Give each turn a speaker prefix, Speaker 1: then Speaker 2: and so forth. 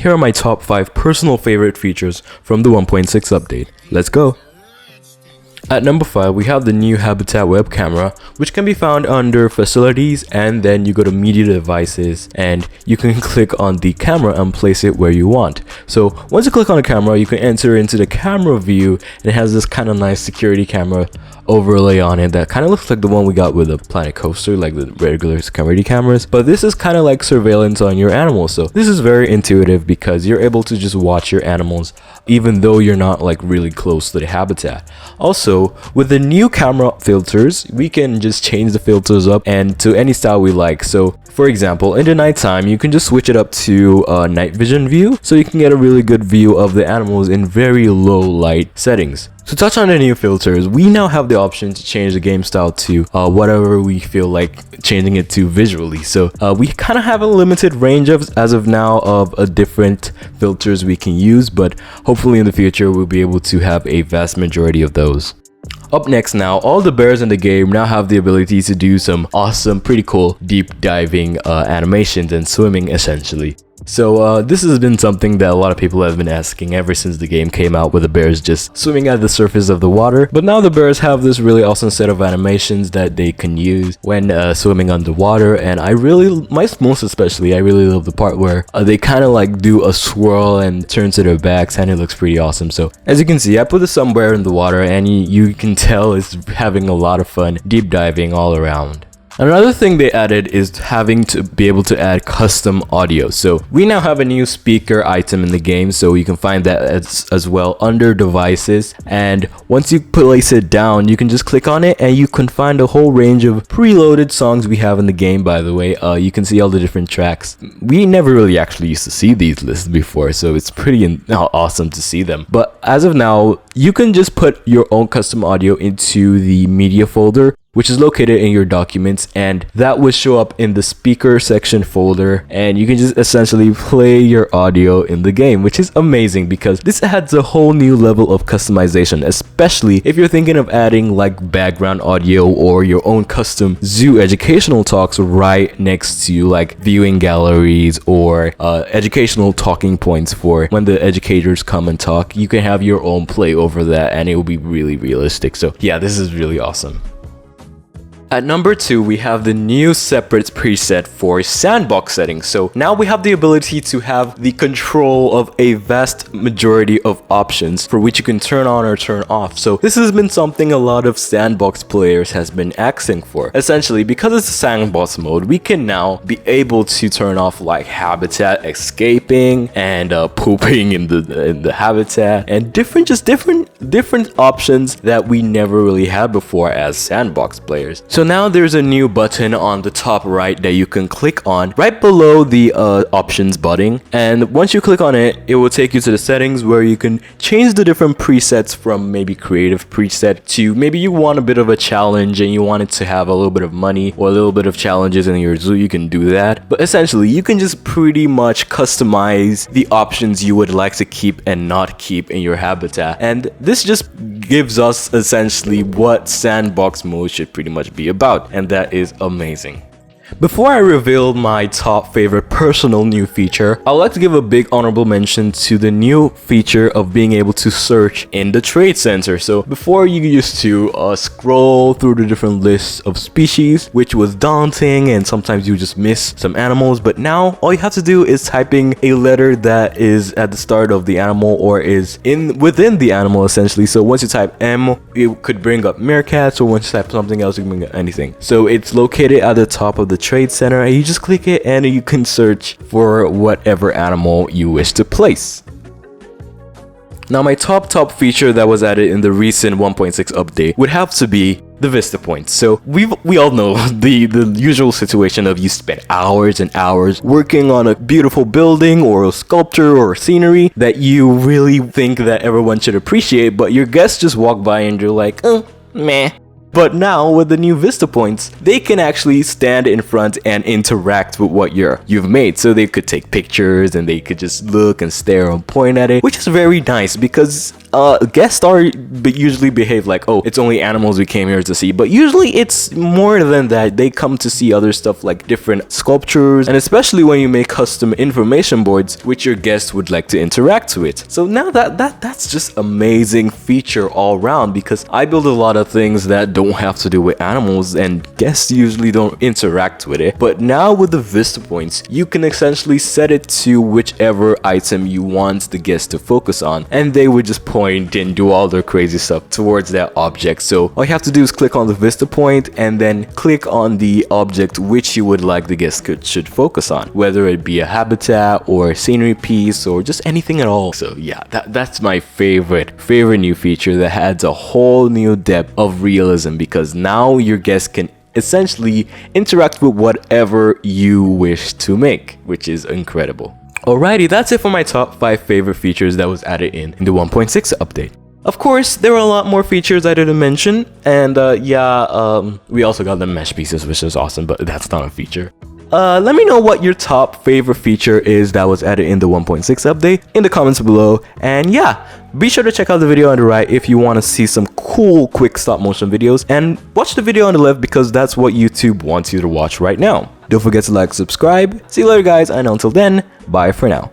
Speaker 1: here are my top 5 personal favorite features from the 1.6 update. Let's go! At number 5, we have the new Habitat web camera, which can be found under Facilities, and then you go to Media Devices and you can click on the camera and place it where you want. So once you click on the camera, you can enter into the camera view, and it has this kind of nice security camera overlay on it that kind of looks like the one we got with the Planet Coaster, like the regular security cameras, but this is kind of like surveillance on your animals. So this is very intuitive because you're able to just watch your animals even though you're not like really close to the habitat. Also, with the new camera filters, we can just change the filters up and to any style we like. So for example, in the nighttime, you can just switch it up to night vision view, so you can get a really good view of the animals in very low light settings. To touch on the new filters, we now have the option to change the game style to whatever we feel like changing it to visually. So we kind of have a limited range as of now of different filters we can use, but hopefully in the future we'll be able to have a vast majority of those. Up next now, all the bears in the game now have the ability to do some awesome, pretty cool deep diving animations and swimming essentially. So this has been something that a lot of people have been asking ever since the game came out, with the bears just swimming at the surface of the water. But now the bears have this really awesome set of animations that they can use when swimming underwater, and I really love the part where they kind of like do a swirl and turn to their backs, and it looks pretty awesome. So as you can see, I put the some bear in the water, and you can tell it's having a lot of fun deep diving all around. Another thing they added is having to be able to add custom audio. So we now have a new speaker item in the game, so you can find that as well under devices, and once you place it down, you can just click on it and you can find a whole range of preloaded songs we have in the game. By the way, you can see all the different tracks. We never really actually used to see these lists before, so it's pretty awesome to see them. But as of now, you can just put your own custom audio into the media folder, which is located in your documents, and that will show up in the speaker section folder, and you can just essentially play your audio in the game, which is amazing because this adds a whole new level of customization, especially if you're thinking of adding like background audio or your own custom zoo educational talks right next to like viewing galleries or educational talking points for when the educators come and talk. You can have your own play over that and it will be really realistic. So yeah, this is really awesome. At number 2, we have the new separate preset for sandbox settings. So now we have the ability to have the control of a vast majority of options for which you can turn on or turn off. So this has been something a lot of sandbox players has been asking for. Essentially, because it's a sandbox mode, we can now be able to turn off like habitat escaping and pooping in the habitat, and different options that we never really had before as sandbox players. So now there's a new button on the top right that you can click on right below the options button, and once you click on it, it will take you to the settings where you can change the different presets from maybe creative preset to maybe you want a bit of a challenge and you want it to have a little bit of money or a little bit of challenges in your zoo. You can do that, but essentially you can just pretty much customize the options you would like to keep and not keep in your habitat, and this just gives us essentially what sandbox mode should pretty much be about, and that is amazing. Before I reveal my top favorite personal new feature, I would like to give a big honorable mention to the new feature of being able to search in the trade center. So before, you used to scroll through the different lists of species, which was daunting and sometimes you just miss some animals, but now all you have to do is typing a letter that is at the start of the animal or is within the animal essentially. So once you type M, it could bring up meerkats, or once you type something else, you can bring up anything. So it's located at the top of the trade center, and you just click it and you can search for whatever animal you wish to place. Now my top feature that was added in the recent 1.6 update would have to be the Vista Points. So we all know the usual situation of you spend hours and hours working on a beautiful building or a sculpture or scenery that you really think that everyone should appreciate, but your guests just walk by and you're like, oh, meh. But now with the new Vista Points, they can actually stand in front and interact with what you've made. So they could take pictures and they could just look and stare and point at it, which is very nice because guest star usually behave like, oh, it's only animals we came here to see, but usually it's more than that. They come to see other stuff like different sculptures, and especially when you make custom information boards which your guests would like to interact with. So now that's just amazing feature all around, because I build a lot of things that don't have to do with animals and guests usually don't interact with it. But now with the Vista points, you can essentially set it to whichever item you want the guest to focus on, and they would just point and do all their crazy stuff towards that object. So all you have to do is click on the Vista point and then click on the object which you would like the guest should focus on, whether it be a habitat or a scenery piece or just anything at all. So yeah, that's my favorite new feature that adds a whole new depth of realism, because now your guests can essentially interact with whatever you wish to make, which is incredible. Alrighty, that's it for my top 5 favorite features that was added in the 1.6 update. Of course, there were a lot more features I didn't mention, and we also got the mesh pieces, which is awesome, but that's not a feature. Let me know what your top favorite feature is that was added in the 1.6 update in the comments below. And yeah, be sure to check out the video on the right if you want to see some cool quick stop motion videos, and watch the video on the left because that's what YouTube wants you to watch right now. Don't forget to like, subscribe. See you later guys, and until then, bye for now.